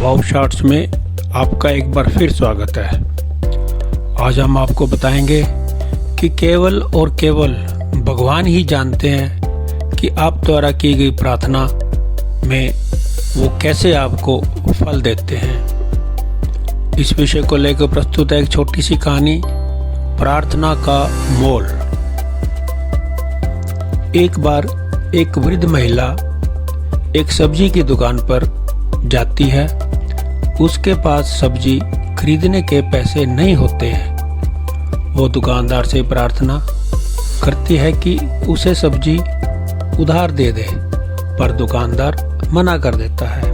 वाव shorts में आपका एक बार फिर स्वागत है। आज हम आपको बताएंगे कि केवल और केवल भगवान ही जानते हैं कि आप द्वारा की गई प्रार्थना में वो कैसे आपको फल देते हैं। इस विषय को लेकर प्रस्तुत है एक छोटी सी कहानी, प्रार्थना का मोल। एक बार एक वृद्ध महिला एक सब्जी की दुकान पर जाती है। उसके पास सब्जी खरीदने के पैसे नहीं होते हैं। वो दुकानदार से प्रार्थना करती है कि उसे सब्जी उधार दे दे, पर दुकानदार मना कर देता है।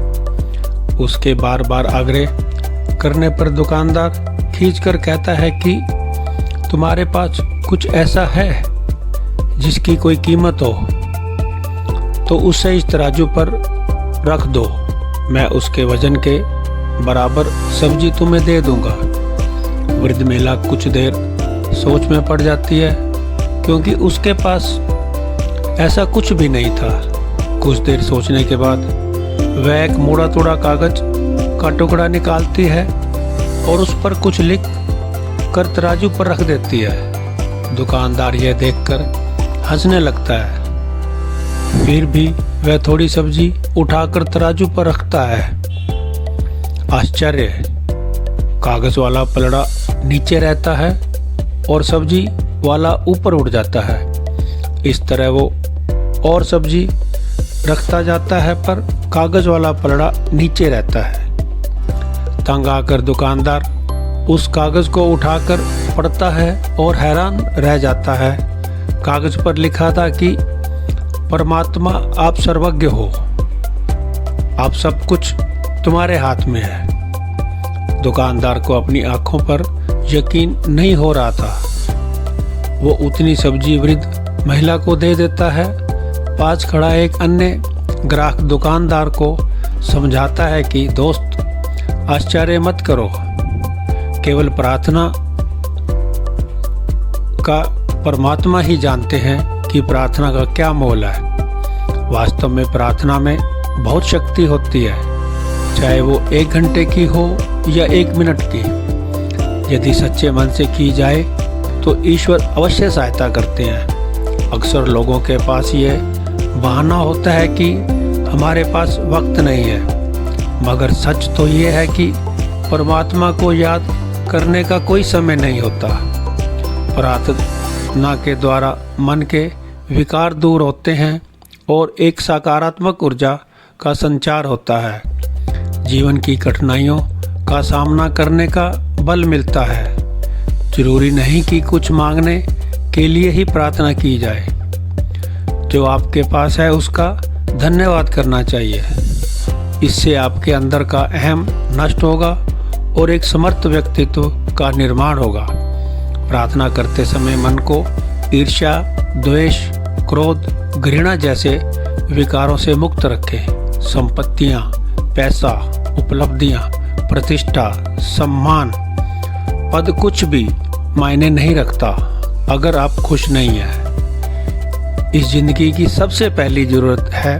उसके बार बार आग्रह करने पर दुकानदार खींचकर कहता है कि तुम्हारे पास कुछ ऐसा है जिसकी कोई कीमत हो तो उसे इस तराजू पर रख दो, मैं उसके वजन के बराबर सब्जी तुम्हें दे दूंगा। वृद्ध महिला कुछ देर सोच में पड़ जाती है, क्योंकि उसके पास ऐसा कुछ भी नहीं था। कुछ देर सोचने के बाद वह एक मोड़ा तोड़ा कागज का टुकड़ा निकालती है और उस पर कुछ लिख कर तराजू पर रख देती है। दुकानदार यह देखकर हंसने लगता है। फिर भी वह थोड़ी सब्जी उठाकर तराजू पर रखता है। आश्चर्य, कागज वाला पलड़ा नीचे रहता है और सब्जी वाला ऊपर उड़ जाता है। इस तरह वो और सब्जी रखता जाता है, पर कागज वाला पलड़ा नीचे रहता है। तंग आकर दुकानदार उस कागज को उठाकर पढ़ता है और हैरान रह जाता है। कागज पर लिखा था कि परमात्मा आप सर्वज्ञ हो, आप सब कुछ तुम्हारे हाथ में है। दुकानदार को अपनी आंखों पर यकीन नहीं हो रहा था। वो उतनी सब्जी वृद्ध महिला को दे देता है। पास खड़ा एक अन्य ग्राहक दुकानदार को समझाता है कि दोस्त, आश्चर्य मत करो, केवल प्रार्थना का परमात्मा ही जानते हैं कि प्रार्थना का क्या मोल है। वास्तव में प्रार्थना में बहुत शक्ति होती है, चाहे वो 1 घंटे की हो या 1 मिनट की। यदि सच्चे मन से की जाए तो ईश्वर अवश्य सहायता करते हैं। अक्सर लोगों के पास ये बहाना होता है कि हमारे पास वक्त नहीं है, मगर सच तो ये है कि परमात्मा को याद करने का कोई समय नहीं होता। प्रार्थना के द्वारा मन के विकार दूर होते हैं और एक सकारात्मक ऊर्जा का संचार होता है। जीवन की कठिनाइयों का सामना करने का बल मिलता है। जरूरी नहीं कि कुछ मांगने के लिए ही प्रार्थना की जाए। जो आपके पास है उसका धन्यवाद करना चाहिए। इससे आपके अंदर का अहम नष्ट होगा और एक समर्थ व्यक्तित्व का निर्माण होगा। प्रार्थना करते समय मन को ईर्ष्या, द्वेष, क्रोध, घृणा जैसे विकारों से मुक्त रखें। संपत्तियां, पैसा, उपलब्धियां, प्रतिष्ठा, सम्मान, पद कुछ भी मायने नहीं रखता अगर आप खुश नहीं हैं। इस जिंदगी की सबसे पहली जरूरत है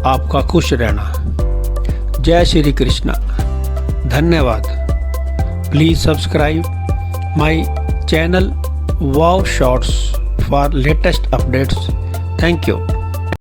आपका खुश रहना। जय श्री कृष्णा। धन्यवाद। Please subscribe my channel wow shorts for latest updates. Thank you.